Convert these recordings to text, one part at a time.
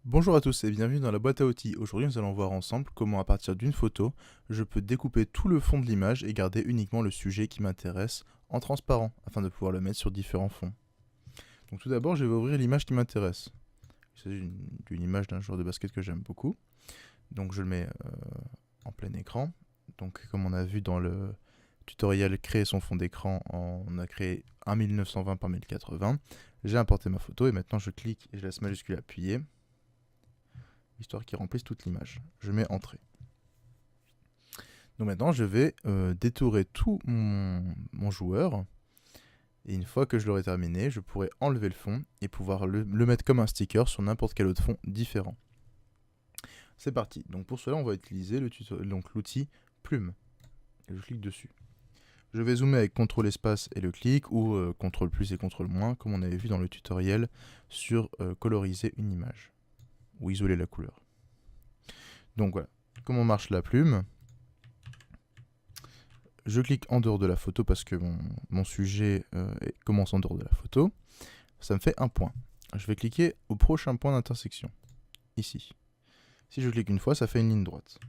Bonjour à tous et bienvenue dans la boîte à outils. Aujourd'hui, nous allons voir ensemble comment à partir d'une photo, je peux découper tout le fond de l'image et garder uniquement le sujet qui m'intéresse en transparent afin de pouvoir le mettre sur différents fonds. Donc tout d'abord, je vais ouvrir l'image qui m'intéresse. Il s'agit d'une image d'un joueur de basket que j'aime beaucoup. Donc je le mets en plein écran. Donc comme on a vu dans le tutoriel créer son fond d'écran, on a créé un 1920 par 1080. J'ai importé ma photo et maintenant je clique et je laisse majuscule appuyé, histoire qu'il remplisse toute l'image. Je mets entrée. Donc maintenant, je vais détourer tout mon joueur. Et une fois que je l'aurai terminé, je pourrai enlever le fond et pouvoir le mettre comme un sticker sur n'importe quel autre fond différent. C'est parti. Donc pour cela, on va utiliser l'outil plume. Et je clique dessus. Je vais zoomer avec CTRL espace et le clic, ou CTRL plus et CTRL moins, comme on avait vu dans le tutoriel sur coloriser une image, ou isoler la couleur. Donc voilà, comment marche la plume. Je clique en dehors de la photo parce que mon sujet commence en dehors de la photo. Ça me fait un point. Je vais cliquer au prochain point d'intersection, ici. Si je clique une fois, ça fait une ligne droite.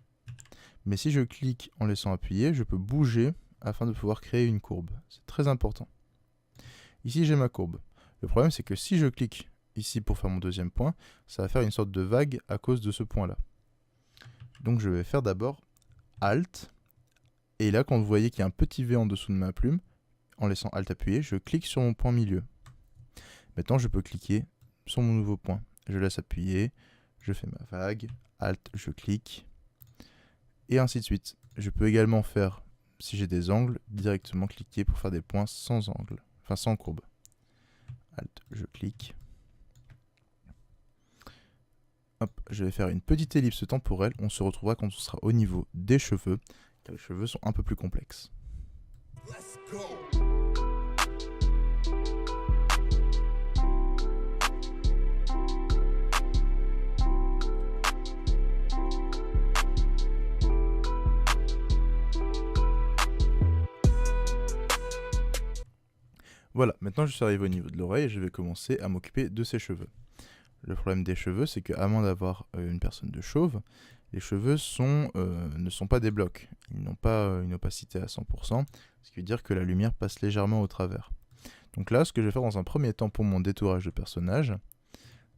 Mais si je clique en laissant appuyer, je peux bouger afin de pouvoir créer une courbe. C'est très important. Ici, j'ai ma courbe. Le problème, c'est que si je clique ici pour faire mon deuxième point, ça va faire une sorte de vague à cause de ce point-là. Donc je vais faire d'abord Alt. Et là, quand vous voyez qu'il y a un petit V en dessous de ma plume, en laissant Alt appuyé, je clique sur mon point milieu. Maintenant, je peux cliquer sur mon nouveau point. Je laisse appuyer, je fais ma vague, Alt, je clique, et ainsi de suite. Je peux également faire, si j'ai des angles, directement cliquer pour faire des points sans angle, enfin sans courbe. Alt, je clique. Hop, je vais faire une petite ellipse temporelle. On se retrouvera quand on sera au niveau des cheveux, car les cheveux sont un peu plus complexes. Let's go. Voilà, maintenant je suis arrivé au niveau de l'oreille et je vais commencer à m'occuper de ses cheveux. Le problème des cheveux, c'est qu'à moins d'avoir une personne de chauve, les cheveux ne sont pas des blocs. Ils n'ont pas une opacité à 100%, ce qui veut dire que la lumière passe légèrement au travers. Donc là, ce que je vais faire dans un premier temps pour mon détourage de personnage,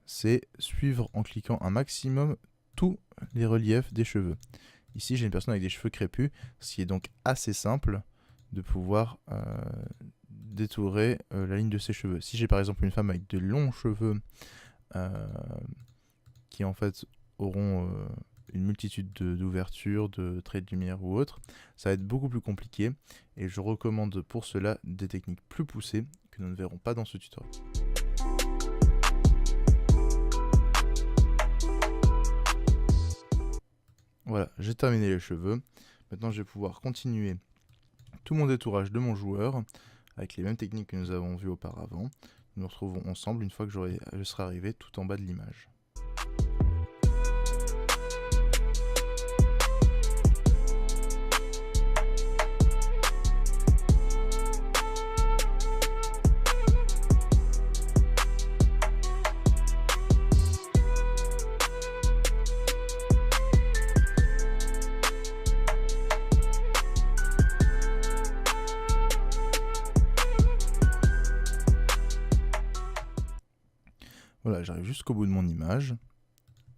c'est suivre en cliquant un maximum tous les reliefs des cheveux. Ici, j'ai une personne avec des cheveux crépus, ce qui est donc assez simple de pouvoir détourer la ligne de ses cheveux. Si j'ai par exemple une femme avec de longs cheveux qui en fait auront une multitude d'ouvertures, de traits de lumière ou autres, ça va être beaucoup plus compliqué et je recommande pour cela des techniques plus poussées que nous ne verrons pas dans ce tutoriel. Voilà, j'ai terminé les cheveux. Maintenant je vais pouvoir continuer tout mon détourage de mon joueur avec les mêmes techniques que nous avons vues auparavant. Nous nous retrouvons ensemble une fois que je serai arrivé tout en bas de l'image. Voilà, j'arrive jusqu'au bout de mon image,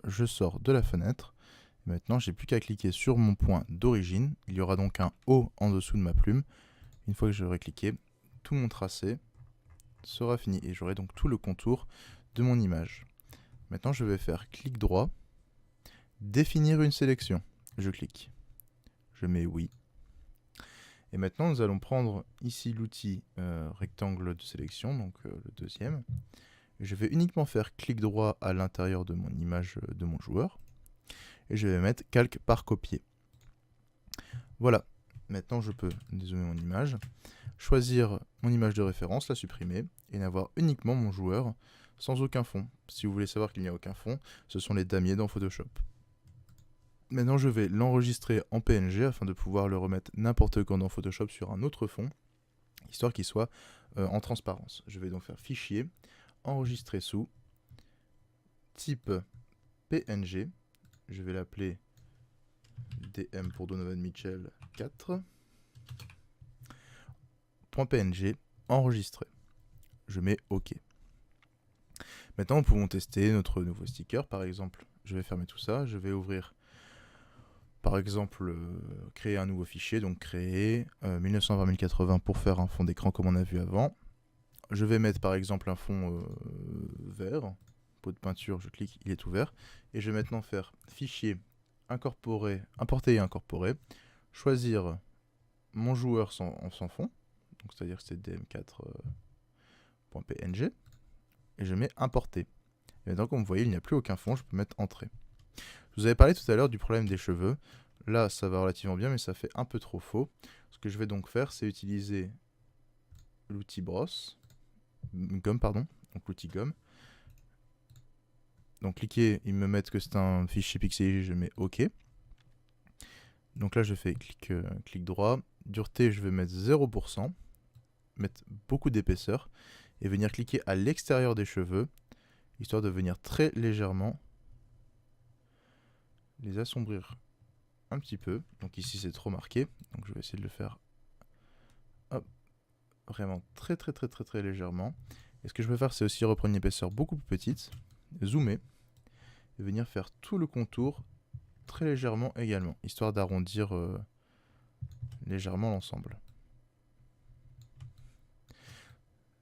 je sors de la fenêtre, et maintenant j'ai plus qu'à cliquer sur mon point d'origine, il y aura donc un O en dessous de ma plume. Une fois que j'aurai cliqué, tout mon tracé sera fini et j'aurai donc tout le contour de mon image. Maintenant je vais faire clic droit, définir une sélection, je clique, je mets oui. Et maintenant nous allons prendre ici l'outil rectangle de sélection, donc le deuxième. Je vais uniquement faire clic droit à l'intérieur de mon image de mon joueur. Et je vais mettre calque par copier. Voilà. Maintenant, je peux dézoomer mon image, choisir mon image de référence, la supprimer, et n'avoir uniquement mon joueur sans aucun fond. Si vous voulez savoir qu'il n'y a aucun fond, ce sont les damiers dans Photoshop. Maintenant, je vais l'enregistrer en PNG afin de pouvoir le remettre n'importe quand dans Photoshop sur un autre fond, histoire qu'il soit en transparence. Je vais donc faire fichier, enregistrer sous, type PNG. Je vais l'appeler DM pour Donovan Mitchell 4. .png enregistré. Je mets OK. Maintenant, nous pouvons tester notre nouveau sticker. Par exemple, je vais fermer tout ça. Je vais ouvrir, par exemple, créer un nouveau fichier. Donc, créer 1920-1080 pour faire un fond d'écran comme on a vu avant. Je vais mettre, par exemple, un fond vert. Pot de peinture, je clique, il est ouvert. Et je vais maintenant faire fichier, incorporer, importer et incorporer. Choisir mon joueur sans fond. Donc, c'est-à-dire que c'est dm4.png. Et je mets importer. Et maintenant, comme vous voyez, il n'y a plus aucun fond, je peux mettre entrée. Je vous avais parlé tout à l'heure du problème des cheveux. Là, ça va relativement bien, mais ça fait un peu trop faux. Ce que je vais donc faire, c'est utiliser l'outil gomme, donc l'outil gomme. Donc cliquez, ils me mettent que c'est un fichier pixelisé, je mets OK. Donc là, je fais clic droit. Dureté, je vais mettre 0%. Mettre beaucoup d'épaisseur. Et venir cliquer à l'extérieur des cheveux, histoire de venir très légèrement les assombrir un petit peu. Donc ici c'est trop marqué, donc je vais essayer de le faire vraiment très légèrement. Et ce que je peux faire, c'est aussi reprendre une épaisseur beaucoup plus petite, zoomer, et venir faire tout le contour très légèrement également, histoire d'arrondir légèrement l'ensemble.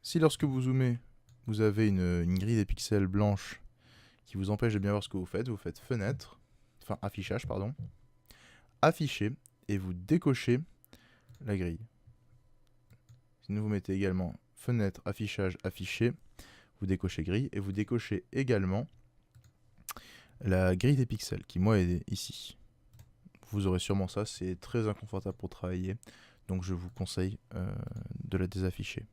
Si lorsque vous zoomez, vous avez une grille des pixels blanche qui vous empêche de bien voir ce que vous faites fenêtre, enfin affichage, pardon, afficher, et vous décochez la grille. Sinon vous mettez également fenêtre, affichage, afficher, vous décochez grille, et vous décochez également la grille des pixels, qui moi est ici. Vous aurez sûrement ça, c'est très inconfortable pour travailler, donc je vous conseille de la désafficher.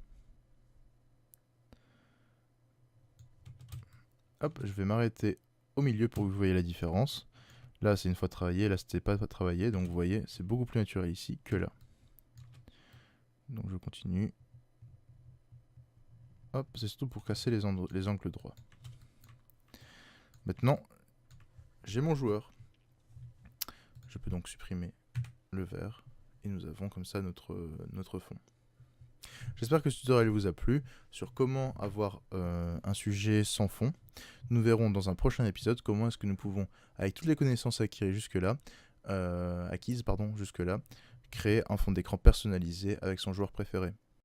Hop, je vais m'arrêter au milieu pour que vous voyez la différence. Là, c'est une fois travaillé, là, c'était pas travaillé, donc vous voyez, c'est beaucoup plus naturel ici que là. Donc je continue. Hop, c'est surtout pour casser les angles droits. Maintenant, j'ai mon joueur. Je peux donc supprimer le vert, et nous avons comme ça notre fond. J'espère que ce tutoriel vous a plu sur comment avoir un sujet sans fond. Nous verrons dans un prochain épisode comment est-ce que nous pouvons, avec toutes les connaissances acquises jusque-là, créer un fond d'écran personnalisé avec son joueur préféré.